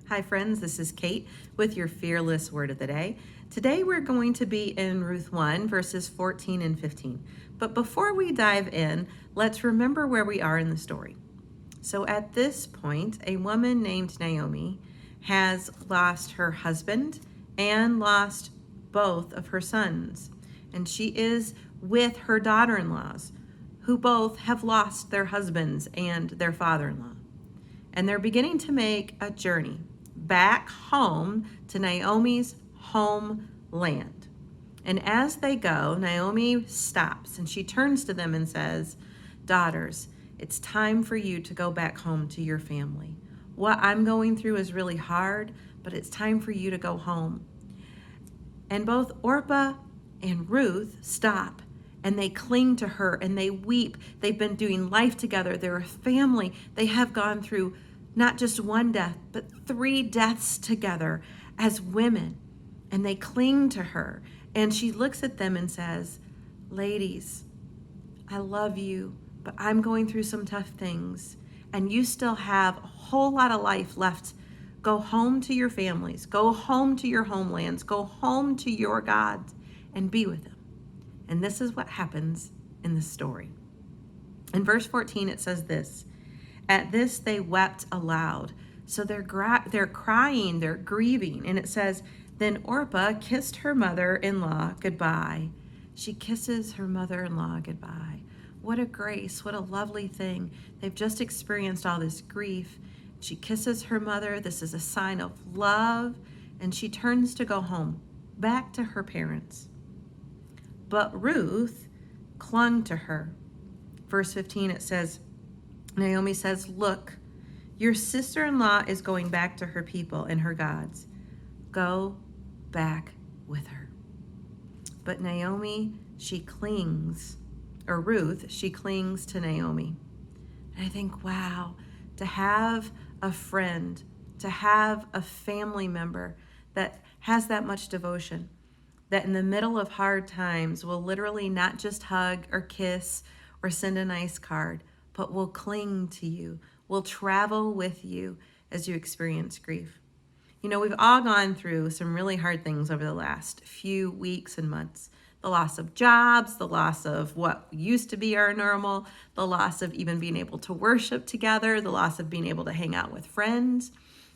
Hi friends, this is Kate with your Fearless Word of the Day. Today we're going to be in Ruth 1 verses 14 and 15. But before we dive in, let's remember where we are in the story. So at this point, a woman named Naomi has lost her husband and lost both of her sons. And she is with her daughter-in-laws, who both have lost their husbands and their father-in-law. And they're beginning to make a journey back home to Naomi's homeland. And as they go, Naomi stops and she turns to them and says, "Daughters, it's time for you to go back home to your family. What I'm going through is really hard, but it's time for you to go home." And both Orpah and Ruth stop and they cling to her and they weep. They've been doing life together. They're a family. They have gone through not just one death, but 3 deaths together as women. And they cling to her. And she looks at them and says, "Ladies, I love you, but I'm going through some tough things. And you still have a whole lot of life left. Go home to your families. Go home to your homelands. Go home to your gods and be with them." And this is what happens in the story. In verse 14, it says this, "At this they wept aloud." So they're crying, they're grieving. And it says, "Then Orpah kissed her mother-in-law goodbye." She kisses her mother-in-law goodbye. What a grace, what a lovely thing. They've just experienced all this grief. She kisses her mother. This is a sign of love. And she turns to go home, back to her parents. But Ruth clung to her. Verse 15, it says, Naomi says, "Look, your sister-in-law is going back to her people and her gods. Go back with her." But Naomi, she clings, or Ruth, she clings to Naomi. And I think, wow, to have a friend, to have a family member that has that much devotion, that in the middle of hard times will literally not just hug or kiss or send a nice card, but will cling to you, will travel with you as you experience grief. You know, we've all gone through some really hard things over the last few weeks and months. The loss of jobs, the loss of what used to be our normal, the loss of even being able to worship together, the loss of being able to hang out with friends.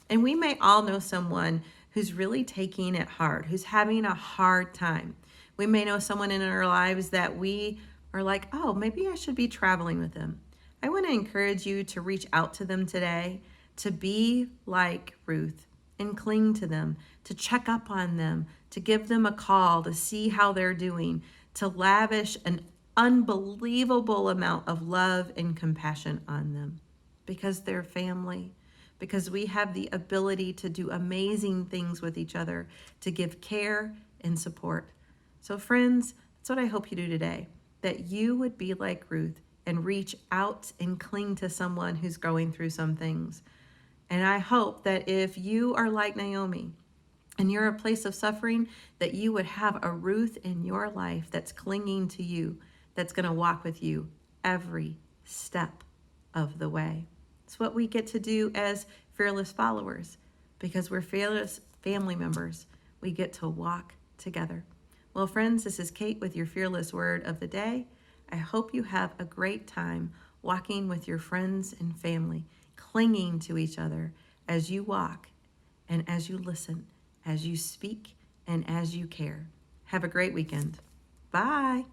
And we may all know someone who's really taking it hard, who's having a hard time. We may know someone in our lives that we are like, oh, maybe I should be traveling with them. I want to encourage you to reach out to them today, to be like Ruth and cling to them, to check up on them, to give them a call, to see how they're doing, to lavish an unbelievable amount of love and compassion on them because they're family, because we have the ability to do amazing things with each other, to give care and support. So friends, that's what I hope you do today, that you would be like Ruth and reach out and cling to someone who's going through some things. And I hope that if you are like Naomi and you're a place of suffering, that you would have a Ruth in your life that's clinging to you, that's going to walk with you every step of the way. It's what we get to do as fearless followers, because we're fearless family members. We get to walk together. Well, friends, this is Kate with your Fearless Word of the Day. I hope you have a great time walking with your friends and family, clinging to each other as you walk and as you listen, as you speak and as you care. Have a great weekend. Bye.